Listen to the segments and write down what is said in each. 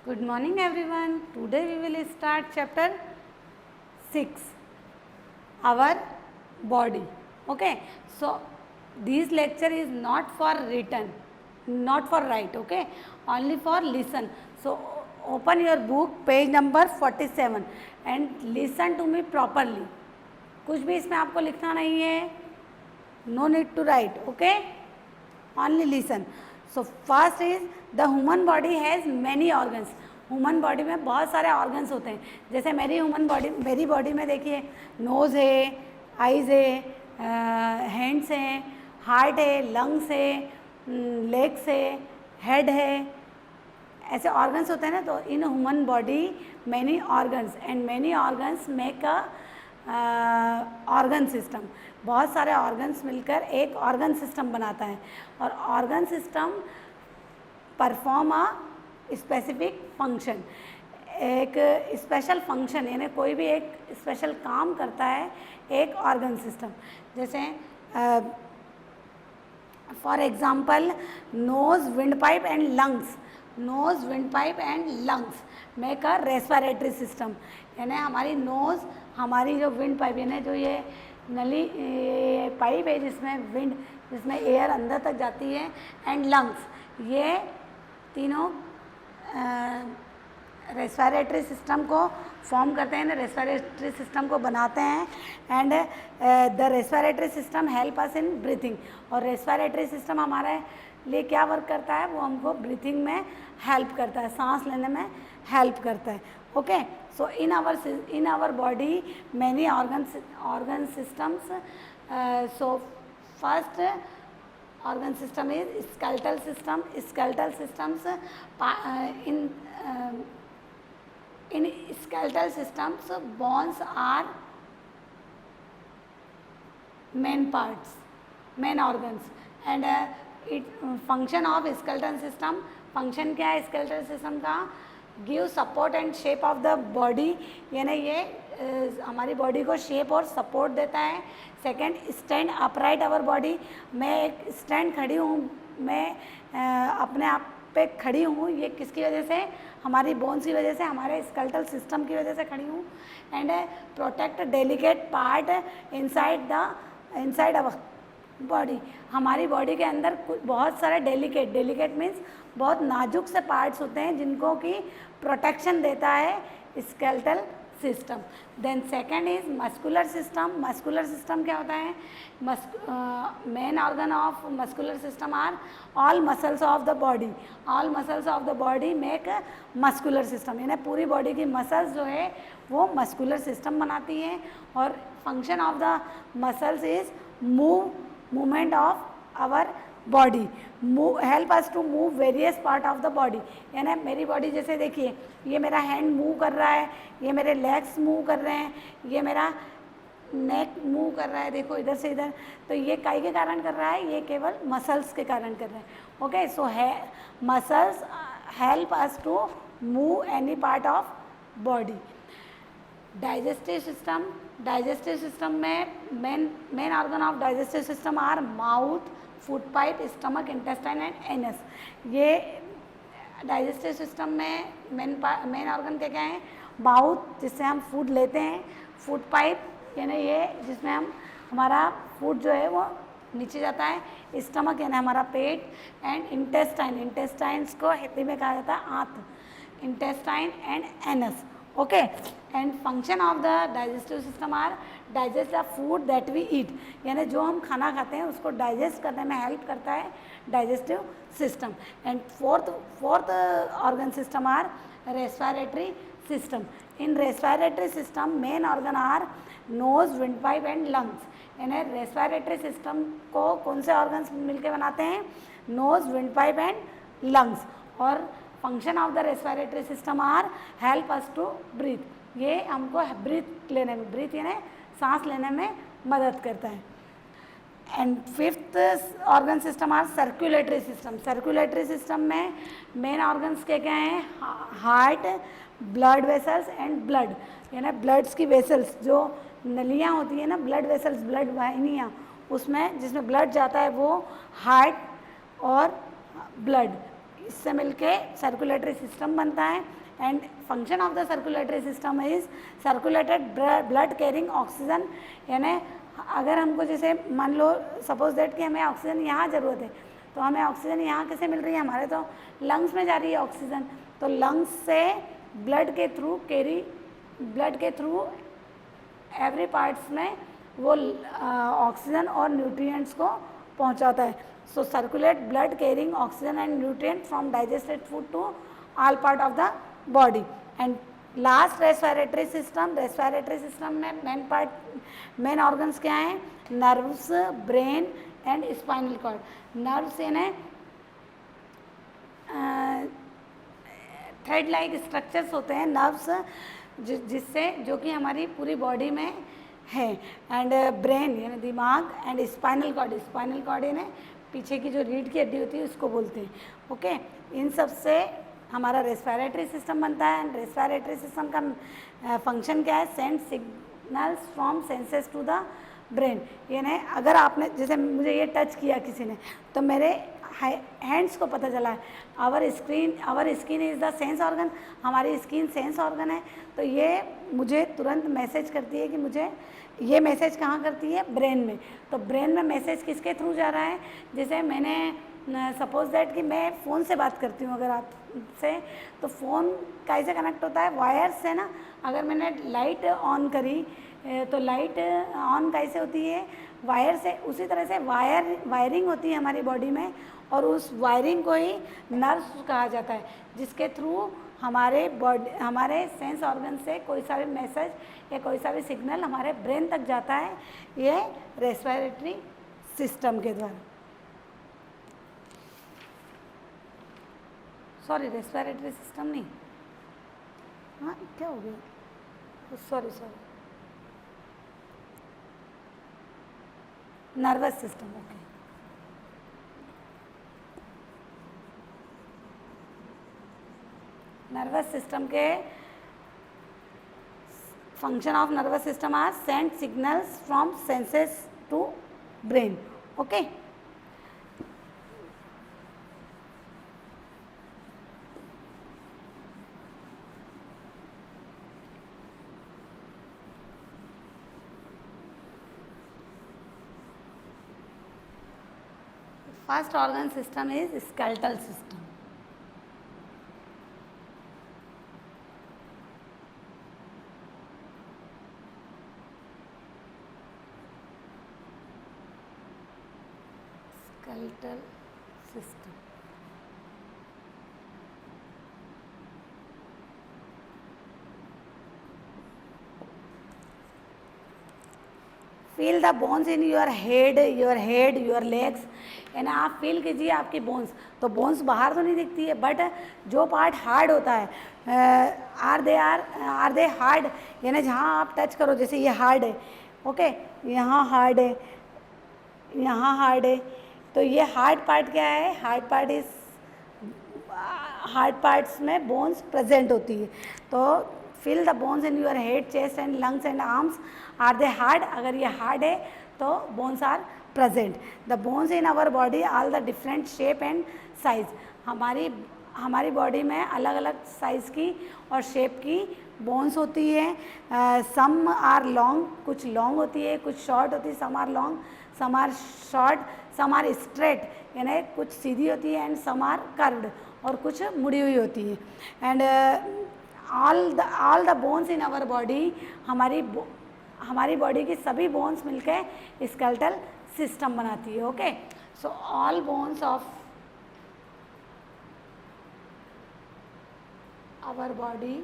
Good morning everyone. Today we will start chapter 6, our body. Okay, so this lecture is not for written, not for write, okay, only for listen. So open your book page number 47 and listen to me properly. कुछ भी इसमें आपको लिखना नहीं है, no need to write, okay, only listen. So first is the human body has many organs. Human body में बहुत सारे ऑर्गन्स होते हैं. जैसे मेरी बॉडी में देखिए नोज़ है, आइज़ है, हैंड्स हैं, हार्ट है, लंग्स है, लेग्स है, हेड है, ऐसे ऑर्गन्स होते हैं ना. तो in human body many organs and many organs make a organ system. बहुत सारे ऑर्गन्स मिलकर एक ऑर्गन सिस्टम बनाता है और organ system perform a specific function. एक स्पेशल फंक्शन यानी कोई भी एक स्पेशल काम करता है एक ऑर्गन सिस्टम. जैसे for example nose, wind pipe and lungs. Nose, wind pipe and lungs make a respiratory system. यानी हमारी नोज़, हमारी जो विंड पाइप यानी जो ये नली पाइप है जिसमें एयर अंदर तक जाती है, एंड लंग्स, ये तीनों रेस्पिरेटरी सिस्टम को फॉर्म करते हैं, रेस्पिरेटरी सिस्टम को बनाते हैं. And the respiratory system help us in breathing. और रेस्पिरेटरी सिस्टम हमारे लिए क्या वर्क करता है, वो हमको ब्रीथिंग में हेल्प करता है, सांस लेने में हेल्प करता है. Okay, so in our body many organ systems. So first organ system is skeletal system. Skeletal systems in skeletal systems bones are main parts, main organs. And it function of skeletal system, function क्या है skeletal system का, give support and shape of the body. यानी ये हमारी body को shape और support देता है. Second, stand upright our body. मैं एक स्टैंड खड़ी हूँ, मैं अपने आप पे खड़ी हूँ. ये किसकी वजह से, हमारी बोन्स की वजह से, हमारे स्केलेटल सिस्टम की वजह से खड़ी हूँ. And protect delicate part inside our body. हमारी बॉडी के अंदर बहुत सारे डेलिकेट मीन्स बहुत नाजुक से पार्ट्स होते हैं जिनको कि प्रोटेक्शन देता है skeletal system. Then second is muscular system. Muscular system क्या होता है, main organ of muscular system are all muscles of the body. All muscles of the body make muscular system. यानी पूरी बॉडी की मसल्स जो है वो मस्कुलर सिस्टम बनाती है. और function of the muscles is movement of our body, help us to move various part of the body. यानी मेरी बॉडी जैसे देखिए, ये मेरा हैंड मूव कर रहा है, ये मेरे लेग्स मूव कर रहे हैं, ये मेरा नेक मूव कर रहा है, देखो इधर से इधर. तो ये काई के कारण कर रहा है, ये केवल मसल्स के कारण कर रहा है. ओके, सो है muscles help us to move any part of body. Digestive system. Digestive system में main organ of digestive system are mouth, food pipe, stomach, intestine and anus. ये डाइजेस्टिव सिस्टम में main organ क्या क्या हैं, mouth जिससे हम food लेते हैं, फूड पाइप यानी ये जिसमें हमारा फूड जो है वो नीचे जाता है, स्टमक यानी हमारा पेट, एंड इंटेस्टाइन्स को हिंदी में कहा जाता है आंत, intestine and anus. Okay, and function of the digestive system are digest the food that we eat. यानी जो हम खाना खाते हैं उसको डाइजेस्ट करने में हेल्प करता है digestive system. And fourth organ system are respiratory system. In respiratory system main organ are nose, wind pipe and lungs. यानी रेस्पिरेटरी सिस्टम को कौन से ऑर्गन्स मिलकर बनाते हैं, nose, wind pipe and lungs. और function of the respiratory system are help us to breathe. ये हमको ब्रीथ लेने में, ब्रीथ यानी सांस लेने में मदद करता है. And fifth organ system are circulatory system. Circulatory system में मेन ऑर्गन्स क्या क्या हैं, heart, blood vessels and blood. यानी ब्लड्स की वेसल्स जो नलियाँ होती हैं ना, ब्लड वेसल्स, ब्लड वाहिनियाँ, उसमें जिसमें ब्लड जाता है वो हार्ट और ब्लड, इससे मिलके सर्कुलेटरी सिस्टम बनता है and function of the circulatory system is circulated blood carrying oxygen, यानी अगर हमको जैसे मान लो सपोज दैट कि हमें ऑक्सीजन यहाँ ज़रूरत है, तो हमें ऑक्सीजन यहाँ कैसे मिल रही है, हमारे तो लंग्स में जा रही है ऑक्सीजन, तो लंग्स से ब्लड के थ्रू एवरी पार्ट्स में वो ऑक्सीजन और न्यूट्रिएंट्स को पहुंचाता है. So circulate blood carrying oxygen and nutrient from digested food to all part of the body. And last respiratory system में मेन ऑर्गन्स क्या हैं, nerves, brain and spinal cord. Nerves यानी थ्रेड लाइक स्ट्रक्चर्स होते हैं nerves, जिससे जो कि हमारी पूरी बॉडी में है. एंड ब्रेन यानी दिमाग एंड स्पाइनल कॉर्ड यानी पीछे की जो रीढ़ की हड्डी होती है उसको बोलते हैं. ओके, इन सब से हमारा रेस्पिरेटरी सिस्टम बनता है. एंड रेस्पिरेटरी सिस्टम का फंक्शन क्या है, send signals from senses to the brain. यानी अगर आपने जैसे मुझे ये टच किया किसी ने, तो मेरे हैंड्स को पता चला है our skin is the sense organ, हमारी स्किन सेंस ऑर्गन है, तो ये मुझे तुरंत मैसेज करती है कि मुझे ये मैसेज कहाँ करती है, ब्रेन में. तो ब्रेन में मैसेज किसके थ्रू जा रहा है, जैसे मैंने सपोज दैट कि मैं फ़ोन से बात करती हूँ अगर आपसे, तो फ़ोन कैसे कनेक्ट होता है, वायर से ना. अगर मैंने लाइट ऑन करी तो लाइट ऑन कैसे होती है, वायर से. उसी तरह से वायरिंग होती है हमारी बॉडी में, और उस वायरिंग को ही नर्व्स कहा जाता है, जिसके थ्रू हमारे सेंस ऑर्गन से कोई सा भी मैसेज या कोई सा भी सिग्नल हमारे ब्रेन तक जाता है, ये रेस्पिरेटरी सिस्टम के द्वारा. सॉरी, रेस्पिरेटरी सिस्टम नहीं, हाँ क्या हो गया, sorry nervous system. Okay, nervous system के function of nervous system are send signals from senses to brain. Okay, first organ system is skeletal system. Skeletal system. Feel the bones in your head, your legs. यानी आप feel कीजिए आपकी bones, तो bones बाहर तो नहीं दिखती है, बट जो पार्ट हार्ड होता है, आर दे हार्ड, यानी जहाँ आप टच करो, जैसे ये हार्ड है, ओके, यहाँ हार्ड है, यहाँ हार्ड है, तो ये हार्ड पार्ट क्या है, हार्ड पार्ट्स में बोन्स प्रेजेंट होती है. तो feel the bones in your head, chest and lungs and arms, are they hard, अगर ये हार्ड है तो bones are present. The bones in our body all the different shape and size. हमारी बॉडी में अलग अलग साइज़ की और शेप की बोन्स होती है. सम आर लॉन्ग, कुछ लॉन्ग होती है, कुछ शॉर्ट होती है. Some are long, some are short, some are straight, यानी कुछ सीधी होती है, एंड सम आर कर्व्ड, और कुछ मुड़ी हुई होती है. And all the bones in our body, हमारी बॉडी की सभी बोन्स मिलकर स्केलेटल सिस्टम बनाती है. Okay, so all bones of our body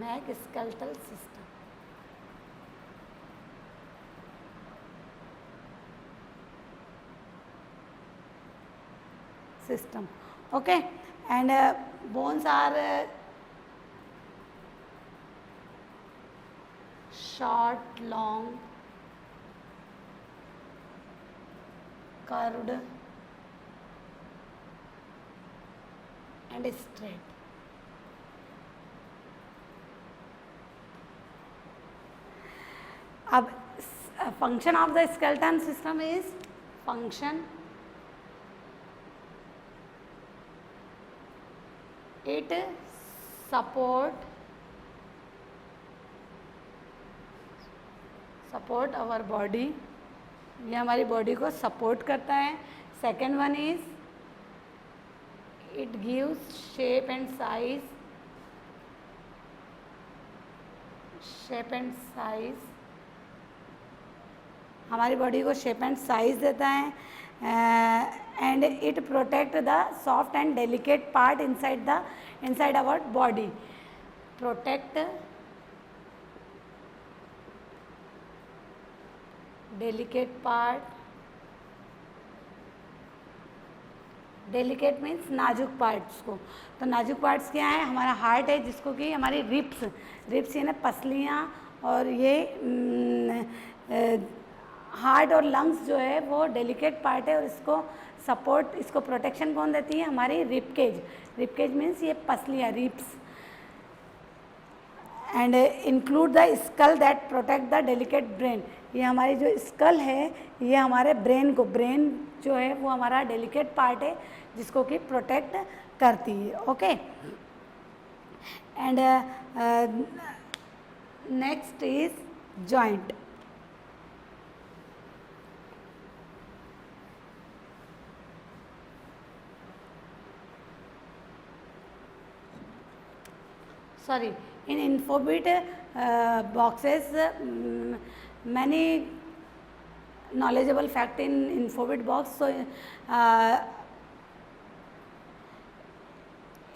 make skeletal system. Okay, and bones are short, long, curved and straight. अब function of the skeleton system is function, it support our body, ये हमारी body को support करता है. Second one is it gives shape and size, हमारी body को shape and size देता है. And it protect the soft and delicate part inside our body. Protect delicate part, delicate means नाजुक पार्ट्स को. तो नाजुक पार्ट्स क्या है? हमारा हार्ट है, जिसको कि हमारी रिप्स यानी पसलियाँ, और ये हार्ट और लंग्स जो है वो डेलिकेट पार्ट है, और इसको प्रोटेक्शन कौन देती है? हमारी रिपकेज मीन्स ये पसलियाँ, ribs. And include the skull that protect the delicate brain. ये हमारी जो स्कल है ये हमारे ब्रेन जो है वो हमारा डेलिकेट पार्ट है, जिसको कि प्रोटेक्ट करती है. Okay. And next is joint. Sorry, in infobit boxes, many knowledgeable fact in infobit box. So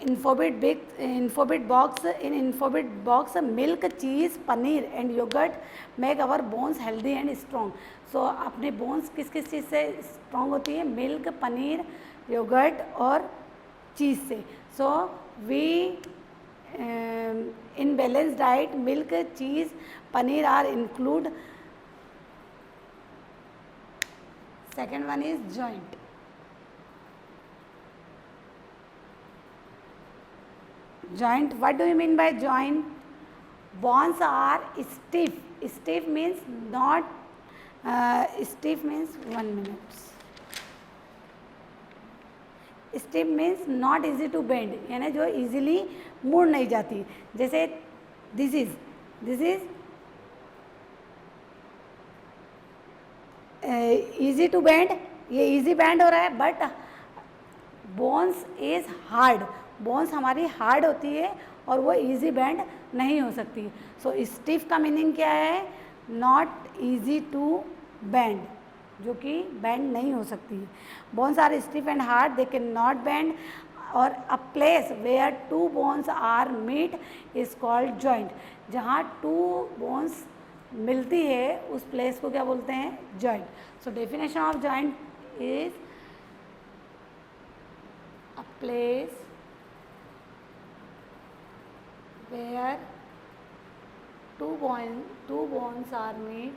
infobit box milk, cheese, paneer and yogurt make our bones healthy and strong. So अपने bones किस किस चीज़ से strong होती है? Milk, paneer, yogurt और चीज़ से. So we in balanced diet, milk, cheese, paneer are included. Second one is joint. Joint, what do you mean by joint? Bones are stiff. Stiff means not stiff means 1 minute. Stiff means not easy to bend, यानी जो easily मुड़ नहीं जाती. जैसे this is easy to bend, ये easy bend हो रहा है, but bones is hard. Bones हमारी हार्ड होती है और वो इजी बेंड नहीं हो सकती. सो स्टिफ का मीनिंग क्या है? नॉट इजी टू बेंड, जो कि बेंड नहीं हो सकती. Bones are stiff and hard, they can not bend. और a place where two bones are meet is called joint. जहाँ टू बोन्स मिलती है उस प्लेस को क्या बोलते हैं? Joint. So definition of joint is a place where two bones are meet,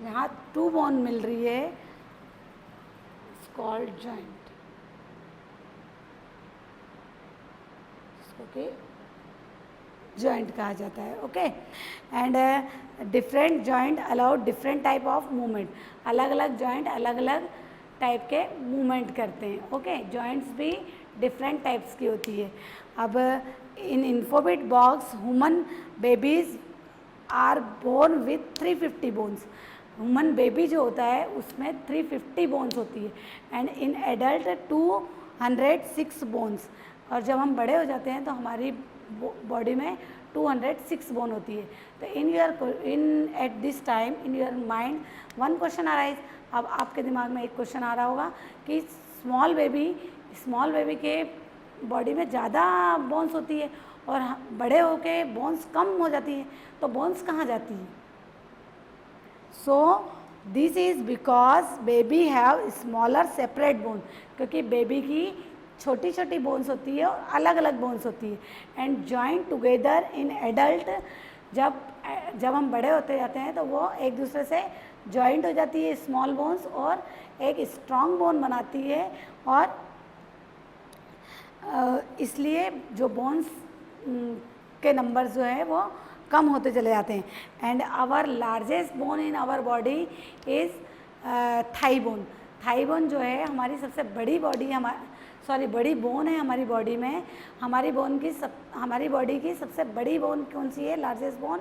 यहाँ टू बोन मिल रही है, इट्स कॉल्ड जॉइंट. इसको कि जॉइंट कहा जाता है. Okay. And different joint allow different type of movement. अलग अलग जॉइंट अलग अलग टाइप के मूवमेंट करते हैं. ओके. जॉइंट्स भी डिफरेंट टाइप्स की होती है. अब in infobit box human babies are born with 350 bones. Human baby जो होता है उसमें 350 बोन्स होती है. And in adult 206 bones. और जब हम बड़े हो जाते हैं तो हमारी बॉडी में 206 बोन होती है. तो in at this time in your mind one question arise. अब आपके दिमाग में एक क्वेश्चन आ रहा होगा कि स्मॉल बेबी के बॉडी में ज़्यादा बोन्स होती है और बड़े होके बोन्स कम हो जाती है, तो बोन्स कहाँ जाती है? So this is because baby have smaller separate bone. क्योंकि बेबी की छोटी छोटी बोन्स होती है और अलग अलग बोन्स होती है. And join together in adult. जब हम बड़े होते जाते हैं तो वो एक दूसरे से जॉइंट हो जाती है स्मॉल बोन्स और एक स्ट्रॉन्ग बोन बनाती है. और इसलिए जो बोन्स के नंबर जो है वो कम होते चले जाते हैं। And our largest bone in our body is thigh bone. Thigh bone जो है हमारी सबसे बड़ी बड़ी बोन है हमारी बॉडी में। हमारी बॉडी की सबसे बड़ी बोन कौन सी है? लार्जेस्ट बोन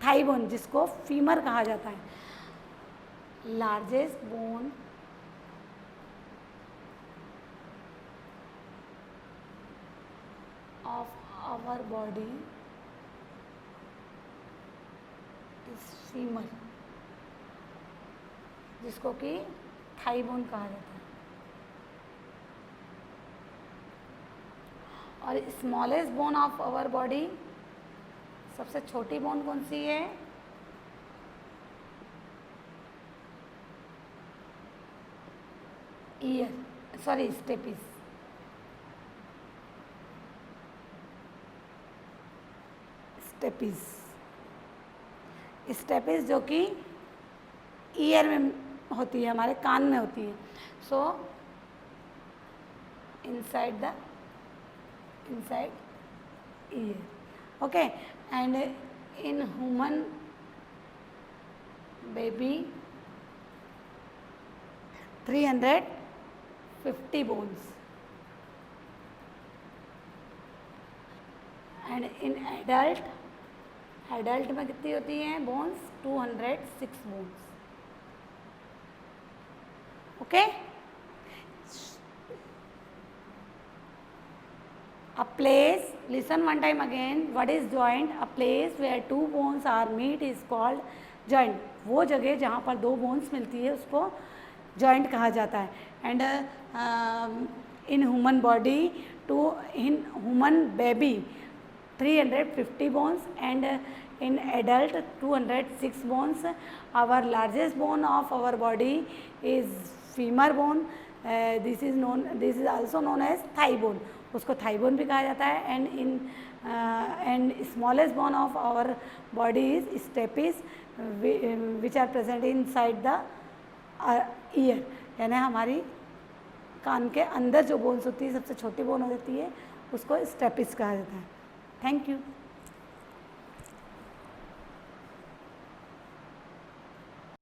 थाई बोन, जिसको फीमर कहा जाता है। Largest bone of our body is femur, जिसको कि थाई बोन कहा जाता है। और smallest bone of our body, सबसे छोटी बोन कौन सी है? स्टेपिस। स्टेपिस जो कि ईयर में होती है, हमारे कान में होती है। सो inside year, okay. And in human baby 350 bones, and in adult में कितनी होती हैं bones? 206 bones, okay. A place, listen one time again, what is joint? A place where two bones are meet is called joint. वो जगह जहाँ पर दो bones मिलती है उसको जॉइंट कहा जाता है। And in human body in human baby 350 bones and in adult 206 bones. Our largest bone of our body is femur bone. This is also known as thigh bone. उसको thigh bone भी कहा जाता है. And smallest bone of our body is stapes, which are present inside the ear. यानी हमारी कान के अंदर जो बोन्स होती है सबसे छोटी बोन हो जाती है उसको स्टेपिस कहा जाता है. Thank you.